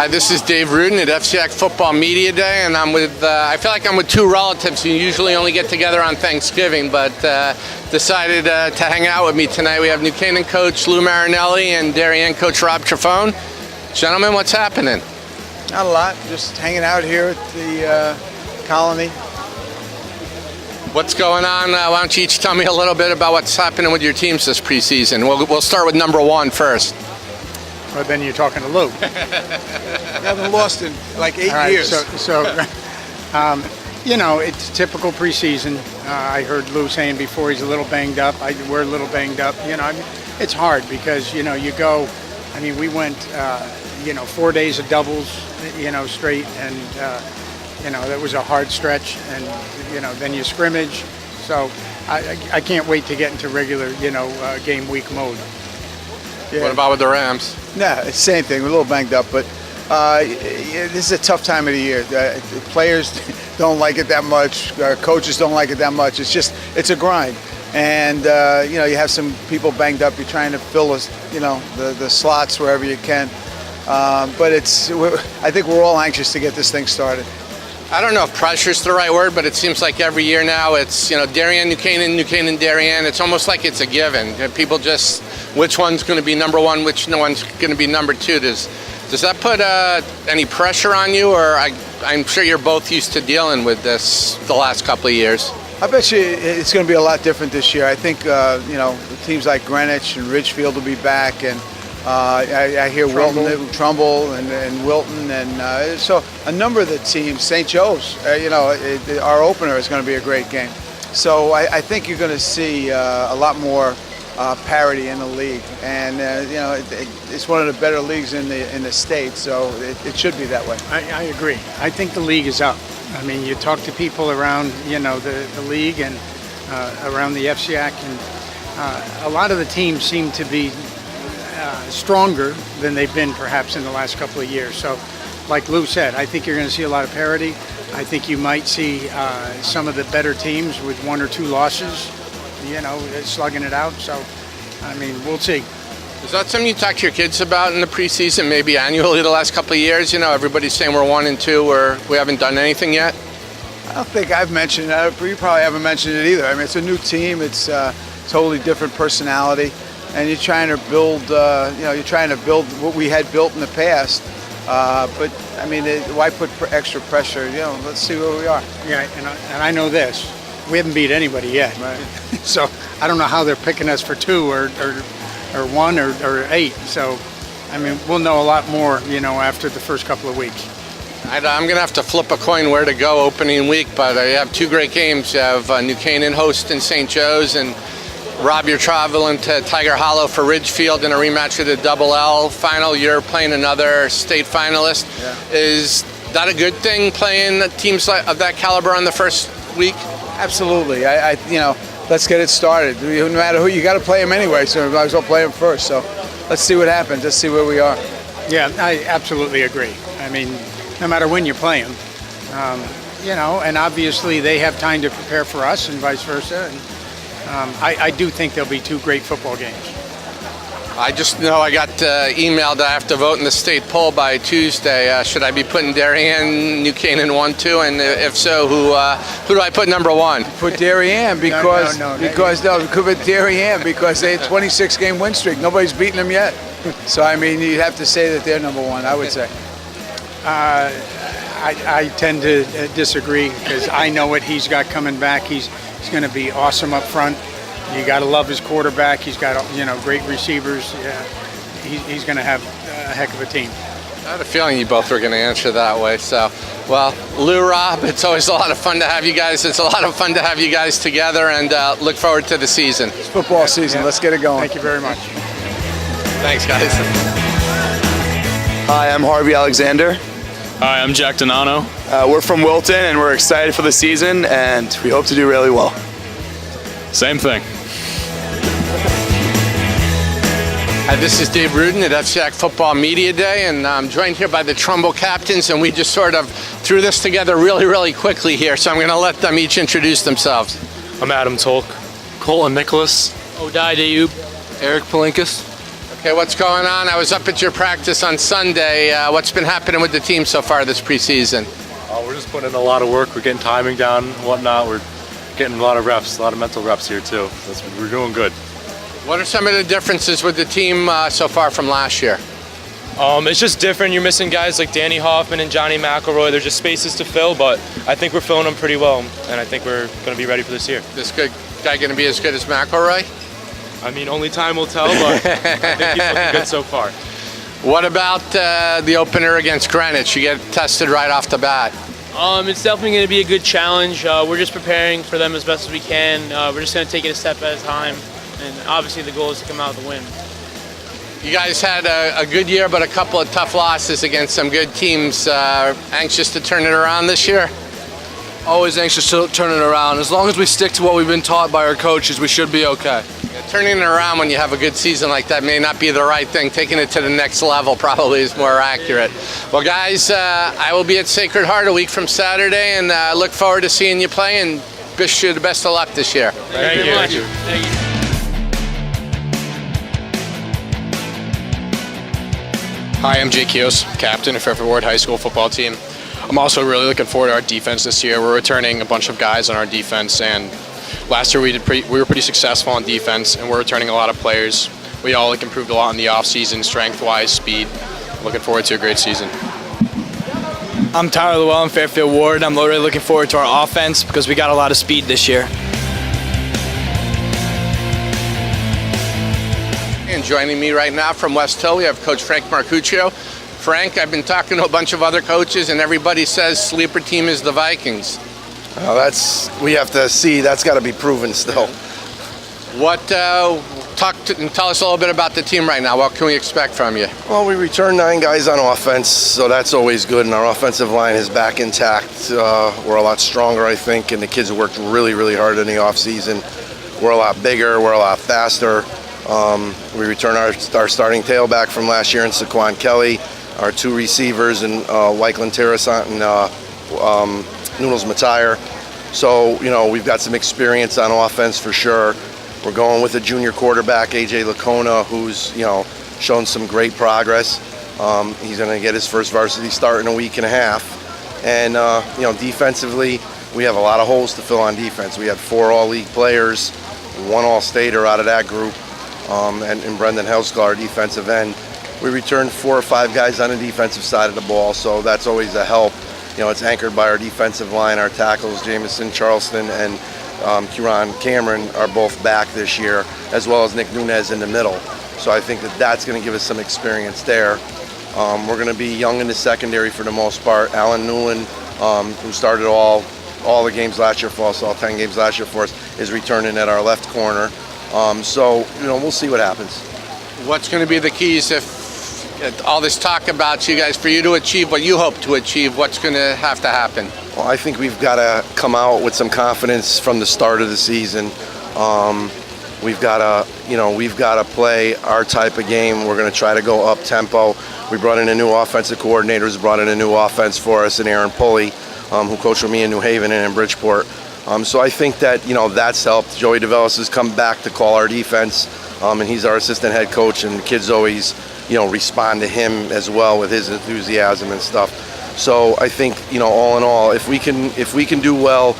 Hi, this is Dave Ruden at FCIAC Football Media Day, and I'm with, I feel like I'm with two relatives who usually only get together on Thanksgiving, but decided to hang out with me tonight. We have New Canaan coach Lou Marinelli and Darien coach Rob Trafone. Gentlemen, what's happening? Not a lot, just hanging out here at the colony. What's going on? Why don't you each tell me a little bit about what's happening with your teams this preseason? We'll start with number one first. Well, then you're talking to Lou. We haven't lost in like 8 years. You know, it's typical preseason. I heard Lou saying before he's a little banged up. We're a little banged up. You know, I mean, it's hard because, you know, you go, I mean, we went, 4 days of doubles, straight. And, that was a hard stretch. And, then you scrimmage. So I can't wait to get into regular, game week mode. Yeah. What about with the Rams? No, it's the same thing. We're a little banged up, but this is a tough time of the year. The players don't like it that much. Coaches don't like it that much. It's a grind. And, you have some people banged up. You're trying to fill the slots wherever you can. But I think we're all anxious to get this thing started. I don't know if pressure's the right word, but it seems like every year now it's, Darien, New Canaan, Darien. It's almost like it's a given. People just, which one's going to be number one, which one's going to be number two. Does that put any pressure on you, or I'm sure you're both used to dealing with this the last couple of years? I bet you it's going to be a lot different this year. I think, teams like Greenwich and Ridgefield will be back, and I hear Trumbull and Wilton, and so a number of the teams, St. Joe's, our opener is going to be a great game. So I think you're going to see a lot more parity in the league, and it's one of the better leagues in the state, so it should be that way. I agree. I think the league is up. I mean, you talk to people around the league and around the FCIAC, and a lot of the teams seem to be stronger than they've been perhaps in the last couple of years. So like Lou said, I think you're going to see a lot of parity. I think you might see some of the better teams with one or two losses, slugging it out. So, I mean, we'll see. Is that something you talk to your kids about in the preseason, maybe annually the last couple of years? Everybody's saying we're 1-2, or we haven't done anything yet. I don't think I've mentioned it. You probably haven't mentioned it either. I mean, it's a new team. It's totally different personality. And you're trying to build, what we had built in the past. But I mean, why put extra pressure? Let's see where we are. Yeah, and I know this: we haven't beat anybody yet. Right. So I don't know how they're picking us for 2 or 1 or 8. So I mean, we'll know a lot more, after the first couple of weeks. I'm going to have to flip a coin where to go opening week, but I have 2 great games. You have New Canaan hosting St. Joe's, and Rob, you're traveling to Tiger Hollow for Ridgefield in a rematch of the Double L final. You're playing another state finalist. Yeah. Is that a good thing, playing teams of that caliber on the first week? Absolutely. Let's get it started. No matter who, you got to play them anyway, so we might as well play them first. So let's see what happens. Let's see where we are. Yeah, I absolutely agree. I mean, no matter when you play them, and obviously they have time to prepare for us and vice versa. And, I do think there'll be 2 great football games. I just know I got emailed I have to vote in the state poll by Tuesday. Should I be putting Darien, New Canaan 1-2, and if so, who do I put number 1? Put Darien because we could put Darien because they had 26-game win streak. Nobody's beaten them yet. So I mean, you'd have to say that they're number 1. I would say. I tend to disagree because I know what he's got coming back. He's going to be awesome up front. You got to love his quarterback. He's got great receivers. Yeah, he's going to have a heck of a team. I had a feeling you both were going to answer that way. So, well, Lou, Rob, it's always a lot of fun to have you guys. It's a lot of fun to have you guys together, and look forward to the season. It's football season. Let's get it going. Thank you very much. Thanks, guys. Hi, I'm Harvey Alexander. Hi, I'm Jack Donano. We're from Wilton, and we're excited for the season, and we hope to do really well. Same thing. Hi, this is Dave Ruden at FCIAC Football Media Day, and I'm joined here by the Trumbull captains, and we just sort of threw this together really, really quickly here, so I'm going to let them each introduce themselves. I'm Adam Tolk. Colton Nicholas. Odai Dayub. Eric Palinkas. Hey, what's going on? I was up at your practice on Sunday. What's been happening with the team so far this preseason? We're just putting in a lot of work. We're getting timing down and whatnot. We're getting a lot of reps, a lot of mental reps here too. We're doing good. What are some of the differences with the team so far from last year? It's just different. You're missing guys like Danny Hoffman and Johnny McElroy. There's just spaces to fill, but I think we're filling them pretty well, and I think we're going to be ready for this year. This good guy going to be as good as McElroy? I mean, only time will tell, but I think he's looking good so far. What about the opener against Greenwich? You get tested right off the bat. It's definitely going to be a good challenge. We're just preparing for them as best as we can. We're just going to take it a step at a time, and obviously the goal is to come out with a win. You guys had a good year, but a couple of tough losses against some good teams. Anxious to turn it around this year? Always anxious to turn it around. As long as we stick to what we've been taught by our coaches, we should be okay. Yeah, turning it around when you have a good season like that may not be the right thing. Taking it to the next level probably is more accurate. Well, guys, I will be at Sacred Heart a week from Saturday, and look forward to seeing you play, and wish you the best of luck this year. Thank you very much. Thank you. Hi, I'm Jake Keos, captain of Fairfield Warde High School football team. I'm also really looking forward to our defense this year. We're returning a bunch of guys on our defense, and last year we were pretty successful on defense, and we're returning a lot of players. We all improved a lot in the offseason, strength-wise, speed. Looking forward to a great season. I'm Tyler Llewellyn, Fairfield Warde. I'm really looking forward to our offense because we got a lot of speed this year. And joining me right now from Westhill, we have Coach Frank Marcuccio. Frank, I've been talking to a bunch of other coaches, and everybody says sleeper team is the Vikings. We have to see. That's got to be proven still. Tell us a little bit about the team right now. What can we expect from you? Well, we returned 9 guys on offense, so that's always good, and our offensive line is back intact. We're a lot stronger, I think, and the kids worked really, really hard in the offseason. We're a lot bigger. We're a lot faster. We return our starting tailback from last year in Saquon Kelly, our 2 receivers in Wycliffe Terrasant and Noodles Matire. So, we've got some experience on offense for sure. We're going with a junior quarterback, AJ Lacona, who's, shown some great progress. He's going to get his first varsity start in a week and a half. And, defensively, we have a lot of holes to fill on defense. We have 4 all-league players, 1 all-stater out of that group. And Brendan Helskar, our defensive end. We returned 4 or 5 guys on the defensive side of the ball, so that's always a help. It's anchored by our defensive line. Our tackles, Jamison Charleston and Kieran Cameron, are both back this year, as well as Nick Nunez in the middle. So I think that's going to give us some experience there. We're going to be young in the secondary for the most part. Alan Newland, who started all the games last year for us, all 10 games last year for us, is returning at our left corner. So, we'll see what happens. What's going to be the keys if all this talk about you guys, for you to achieve what you hope to achieve, what's going to have to happen? Well, I think we've got to come out with some confidence from the start of the season. We've got to play our type of game. We're going to try to go up tempo. We brought in a new offensive coordinator who's brought in a new offense for us, and Aaron Pulley, who coached with me in New Haven and in Bridgeport. So I think that, that's helped. Joey DeVellis has come back to call our defense, and he's our assistant head coach, and the kids always, respond to him as well with his enthusiasm and stuff. So I think, all in all, if we can do well,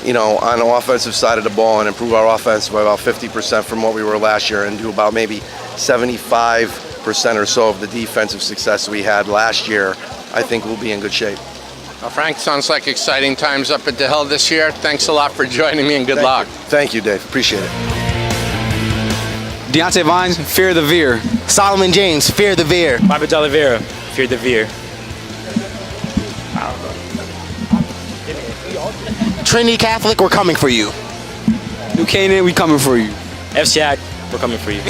on the offensive side of the ball and improve our offense by about 50% from what we were last year, and do about maybe 75% or so of the defensive success we had last year, I think we'll be in good shape. Well, Frank, sounds like exciting times up at the Hill this year. Thanks a lot for joining me, and good luck. Thank you, Dave. Appreciate it. Deontay Vines, Fear the Veer. Solomon James, Fear the Veer. Bobby D'Oliveira, Fear the Veer. Trinity Catholic, we're coming for you. New Canaan, we coming for you. FCIAC, we're coming for you.